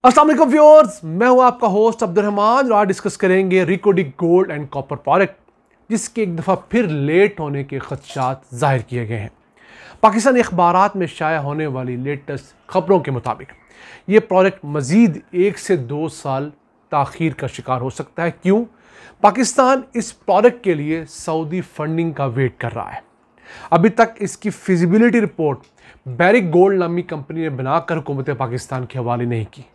अस्सलाम वालेकुम व्यूअर्स, मैं हूं आपका होस्ट अब्दुर्रहमान और आज डिस्कस करेंगे रिकोडिक गोल्ड एंड कॉपर प्रोडक्ट जिसके एक दफ़ा फिर लेट होने के खदशात जाहिर किए गए हैं। पाकिस्तानी अखबारात में शाया होने वाली लेटेस्ट खबरों के मुताबिक ये प्रोडक्ट मज़ीद 1 से 2 साल ताख़ीर का शिकार हो सकता है। क्यों? पाकिस्तान इस प्रोडक्ट के लिए सऊदी फंडिंग का वेट कर रहा है। अभी तक इसकी फिजिबिलिटी रिपोर्ट बैरिक गोल्ड नामी कंपनी ने बनाकर हुकूमत पाकिस्तान के हवाले नहीं की।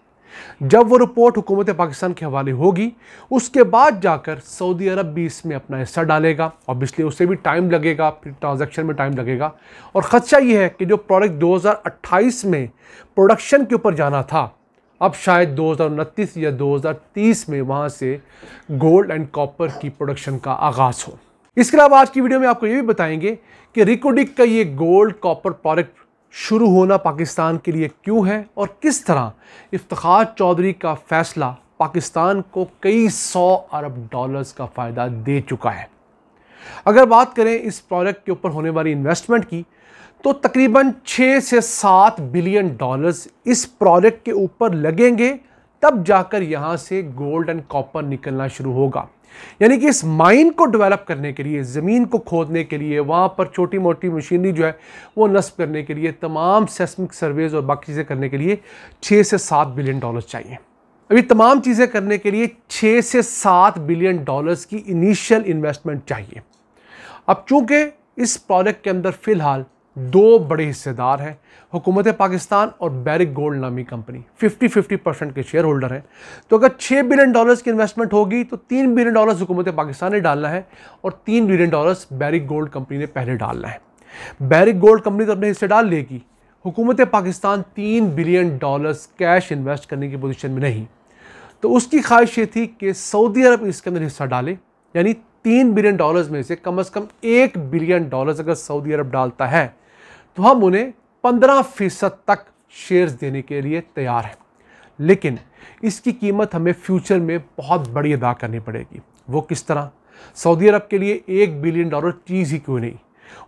जब वो रिपोर्ट हुकूमत पाकिस्तान के हवाले होगी उसके बाद जाकर सऊदी अरब भी इसमें अपना हिस्सा डालेगा। ऑब्वियसली उससे भी टाइम लगेगा, फिर ट्रांजैक्शन में टाइम लगेगा और ख़दशा ये है कि जो प्रोडक्ट 2028 में प्रोडक्शन के ऊपर जाना था अब शायद 2029 या 2030 में वहाँ से गोल्ड एंड कॉपर की प्रोडक्शन का आगाज़ हो। इसके अलावा आज की वीडियो में आपको ये भी बताएंगे कि रिकोडिक का ये गोल्ड कॉपर प्रोडक्ट शुरू होना पाकिस्तान के लिए क्यों है और किस तरह इफ्तिखार चौधरी का फैसला पाकिस्तान को कई 100 अरब डॉलर्स का फ़ायदा दे चुका है। अगर बात करें इस प्रोडक्ट के ऊपर होने वाली इन्वेस्टमेंट की तो तकरीबन 6 से 7 बिलियन डॉलर्स इस प्रोडक्ट के ऊपर लगेंगे, तब जाकर यहाँ से गोल्ड एंड कॉपर निकलना शुरू होगा। यानी कि इस माइन को डेवलप करने के लिए, ज़मीन को खोदने के लिए, वहाँ पर छोटी मोटी मशीनरी जो है वो नस्ब करने के लिए, तमाम सेस्मिक सर्वेज और बाकी चीज़ें करने के लिए 6 से 7 बिलियन डॉलर्स चाहिए। अभी तमाम चीज़ें करने के लिए 6 से 7 बिलियन डॉलर्स की इनिशियल इन्वेस्टमेंट चाहिए। अब चूँकि इस प्रोडक्ट के अंदर फ़िलहाल 2 बड़े हिस्सेदार हैं, हुकूमत पाकिस्तान और बैरिक गोल्ड नामी कंपनी 50-50% के शेयर होल्डर हैं, तो अगर 6 बिलियन डॉलर्स की इन्वेस्टमेंट होगी तो 3 बिलियन डॉलर्स हुकूमत पाकिस्तान ने डालना है और 3 billion dollars Barrick gold company ने पहले डालना है। बैरिक गोल्ड कंपनी तो अपने हिस्से डाल लेगी, हुकूमत Pakistan 3 billion dollars cash invest करने की पोजीशन में नहीं। तो उसकी ख्वाहिश ये थी कि सऊदी अरब इसके अंदर हिस्सा डाले, यानी 3 बिलियन डॉलर्स में से कम 1 बिलियन डॉलर्स अगर सऊदी अरब डालता है तो हम उन्हें 15% तक शेयर्स देने के लिए तैयार हैं। लेकिन इसकी कीमत हमें फ्यूचर में बहुत बड़ी अदा करनी पड़ेगी। वो किस तरह? सऊदी अरब के लिए 1 बिलियन डॉलर चीज़ ही क्यों नहीं।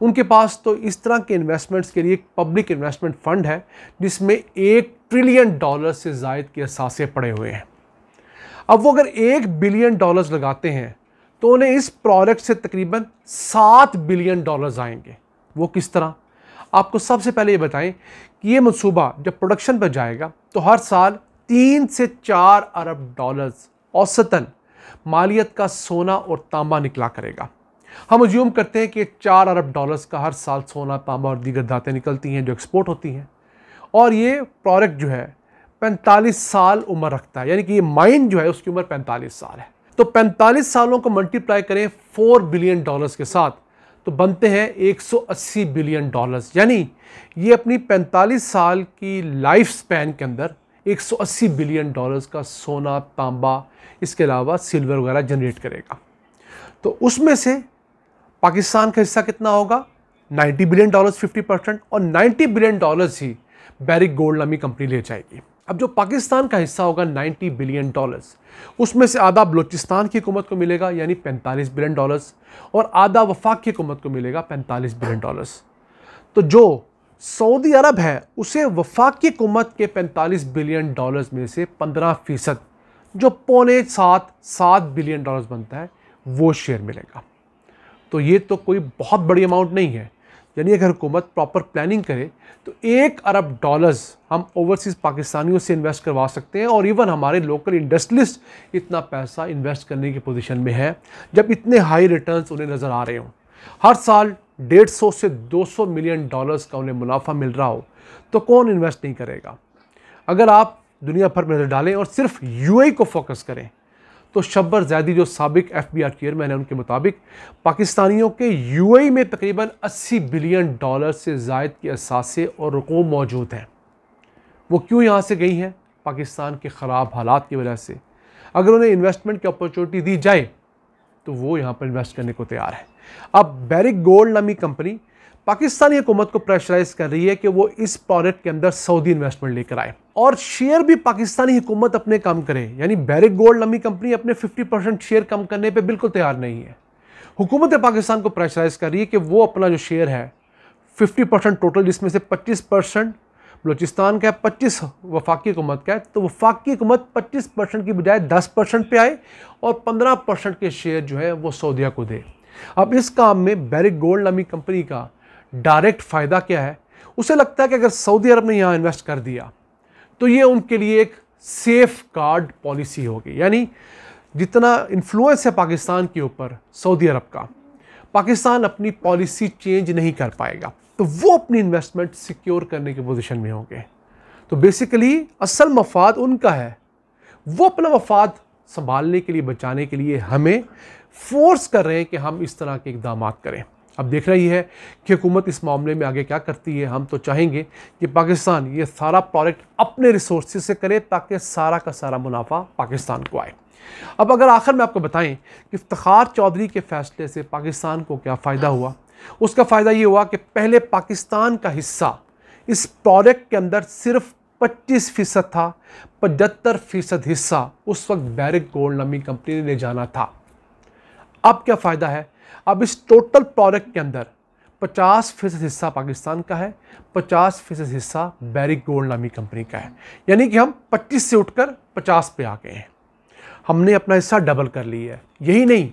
उनके पास तो इस तरह के इन्वेस्टमेंट्स के लिए एक पब्लिक इन्वेस्टमेंट फ़ंड है जिसमें 1 ट्रिलियन डॉलर से ज़ायद के असासे पड़े हुए हैं। अब वो अगर 1 बिलियन डॉलर्स लगाते हैं तो उन्हें इस प्रोडक्ट से तकरीबन 7 बिलियन डॉलर्स आएंगे। वो किस तरह? आपको सबसे पहले ये बताएं कि ये मंसूबा जब प्रोडक्शन पर जाएगा तो हर साल 3 से 4 अरब डॉलर्स औसतन मालियत का सोना और तांबा निकला करेगा। हम अज्यूम करते हैं कि 4 अरब डॉलर्स का हर साल सोना, तांबा और दीगर धातें निकलती हैं जो एक्सपोर्ट होती हैं और ये प्रोडक्ट जो है 45 साल उम्र रखता है, यानी कि ये माइन जो है उसकी उम्र 45 साल है। तो 45 सालों को मल्टीप्लाई करें 4 बिलियन डॉलर्स के साथ तो बनते हैं 180 बिलियन डॉलर्स। यानी ये अपनी 45 साल की लाइफ स्पैन के अंदर 180 बिलियन डॉलर्स का सोना, तांबा, इसके अलावा सिल्वर वगैरह जनरेट करेगा। तो उसमें से पाकिस्तान का हिस्सा कितना होगा? 90 बिलियन डॉलर्स 50% और 90 बिलियन डॉलर्स ही बैरिक गोल्ड नामी कंपनी ले जाएगी। अब जो पाकिस्तान का हिस्सा होगा 90 बिलियन डॉलर्स, उसमें से आधा बलूचिस्तान की हुकूमत को मिलेगा यानी 45 बिलियन डॉलर्स और आधा वफाक की हुकूमत को मिलेगा 45 बिलियन डॉलर्स। तो जो सऊदी अरब है उसे वफाक की हुकूमत के 45 बिलियन डॉलर्स में से 15% जो 6.75-7 बिलियन डॉलर्स बनता है वो शेयर मिलेगा। तो ये तो कोई बहुत बड़ी अमाउंट नहीं है। यानी अगर हुकूमत प्रॉपर प्लानिंग करे तो 1 अरब डॉलर्स हम ओवरसीज़ पाकिस्तानियों से इन्वेस्ट करवा सकते हैं और इवन हमारे लोकल इंडस्ट्रियलिस्ट इतना पैसा इन्वेस्ट करने की पोजीशन में है जब इतने हाई रिटर्न्स उन्हें नज़र आ रहे हों। हर साल 150 से 200 मिलियन डॉलर्स का उन्हें मुनाफा मिल रहा हो तो कौन इन्वेस्ट नहीं करेगा। अगर आप दुनिया भर में नज़र डालें और सिर्फ यूएई को फोकस करें तो शब्बर ज़ैदी जो साबिक FBI चेयरमैन है उनके मुताबिक पाकिस्तानियों के यूएई में तकरीबन 80 बिलियन डॉलर से ज़ायद के असासे और रकूम मौजूद हैं। वो क्यों यहाँ से गई हैं? पाकिस्तान के ख़राब हालात की वजह से। अगर उन्हें इन्वेस्टमेंट की अपॉर्चुनिटी दी जाए तो वो यहाँ पर इन्वेस्ट करने को तैयार है। अब बैरिक गोल्ड नामी कंपनी पाकिस्तानी हुकूमत को प्रेशराइज कर रही है कि वो इस प्रोडक्ट के अंदर सऊदी इन्वेस्टमेंट लेकर आए और शेयर भी पाकिस्तानी हुकूमत अपने कम करे। यानी बैरिक गोल्ड नामी कंपनी अपने 50% शेयर कम करने पे बिल्कुल तैयार नहीं है। हुकूमत पाकिस्तान को प्रेशराइज कर रही है कि वो अपना जो शेयर है 50% टोटल, जिसमें से 25% बलूचिस्तान का 25 वफाकी हुकूमत का है, तो वफाकी हुकूमत 25% की बजाय 10% पे आए और 15% के शेयर जो है वो सऊदीया को दे। अब इस काम में बैरिक गोल्ड नामी कंपनी का डायरेक्ट फ़ायदा क्या है? उसे लगता है कि अगर सऊदी अरब ने यहाँ इन्वेस्ट कर दिया तो ये उनके लिए एक सेफ गार्ड पॉलिसी होगी, यानी जितना इन्फ्लुएंस है पाकिस्तान के ऊपर सऊदी अरब का, पाकिस्तान अपनी पॉलिसी चेंज नहीं कर पाएगा, तो वो अपनी इन्वेस्टमेंट सिक्योर करने की पोजीशन में होंगे। तो बेसिकली असल मफाद उनका है, वो अपना मफाद संभालने के लिए, बचाने के लिए हमें फोर्स कर रहे हैं कि हम इस तरह के इक़दाम करें। अब देख रही है कि हुकूमत इस मामले में आगे क्या करती है। हम तो चाहेंगे कि पाकिस्तान ये सारा प्रोडक्ट अपने रिसोर्सेज से करे ताकि सारा का सारा मुनाफा पाकिस्तान को आए। अब अगर आखिर में आपको बताएं कि इफ्तिखार चौधरी के फैसले से पाकिस्तान को क्या फ़ायदा हुआ, उसका फ़ायदा ये हुआ कि पहले पाकिस्तान का हिस्सा इस प्रोडक्ट के अंदर सिर्फ 25% था, 75% हिस्सा उस वक्त बैरिक गोल्ड नामी कंपनी ने ले जाना था। अब क्या फ़ायदा है? अब इस टोटल प्रोडक्ट के अंदर 50% हिस्सा पाकिस्तान का है, 50% हिस्सा बैरिक गोल्ड नामी कंपनी का है, यानी कि हम 25 से उठकर 50 पे आ गए हैं। हमने अपना हिस्सा डबल कर लिया है। यही नहीं,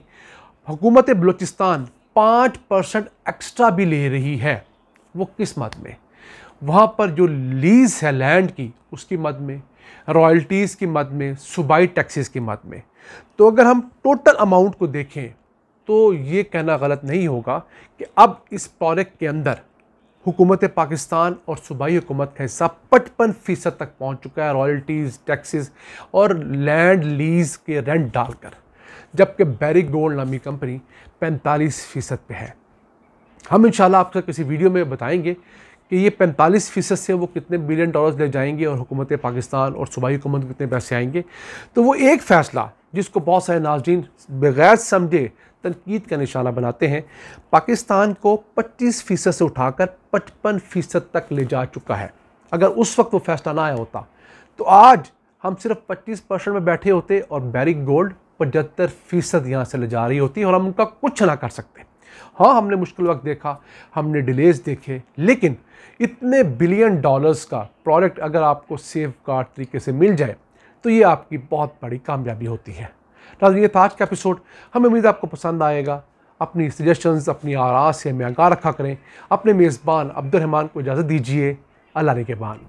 हुकूमत बलूचिस्तान 5% एक्स्ट्रा भी ले रही है। वो किस मद में? वहाँ पर जो लीज़ है लैंड की, उसकी मद में, रॉयल्टीज़ की मद में, सूबाई टैक्सेस की मद में। तो अगर हम टोटल अमाउंट को देखें तो ये कहना गलत नहीं होगा कि अब इस प्रोडक्ट के अंदर हुकूमत पाकिस्तान और सूबाई हुकूमत का हिस्सा 55% तक पहुंच चुका है, रॉयल्टीज़, टैक्सेस और लैंड लीज़ के रेंट डालकर, जबकि बैरिक गोल्ड नामी कंपनी 45% पे है। हम इंशाल्लाह आपसे किसी वीडियो में बताएंगे कि ये 45% से वो कितने बिलियन डॉलर्स ले जाएंगे और हुकूमत पाकिस्तान और सूबाई हुकूमत को कितने पैसे आएंगे। तो वो एक फ़ैसला जिसको बहुत सारे नाज़रीन बगैर समझे तनकीद का निशाना बनाते हैं, पाकिस्तान को 25% से उठाकर 55% तक ले जा चुका है। अगर उस वक्त वो फैसला ना आया होता तो आज हम सिर्फ 25% में बैठे होते और बैरिक गोल्ड 75% यहाँ से ले जा रही होती और हम उनका कुछ ना कर सकते। हाँ, हमने मुश्किल वक्त देखा, हमने डिलेज देखे, लेकिन इतने बिलियन डॉलर्स का प्रोडक्ट अगर आपको सेफ गार्ड तरीके से मिल जाए तो ये आपकी बहुत बड़ी कामयाबी होती है। नाज़रीन, ये था आज का एपिसोड। हमें उम्मीद है आपको पसंद आएगा। अपनी सजेशंस, अपनी आराज़ से हमें आगाह रखा करें। अपने मेज़बान अब्दुल रहमान को इजाज़त दीजिए। अल्लाह ने के बान।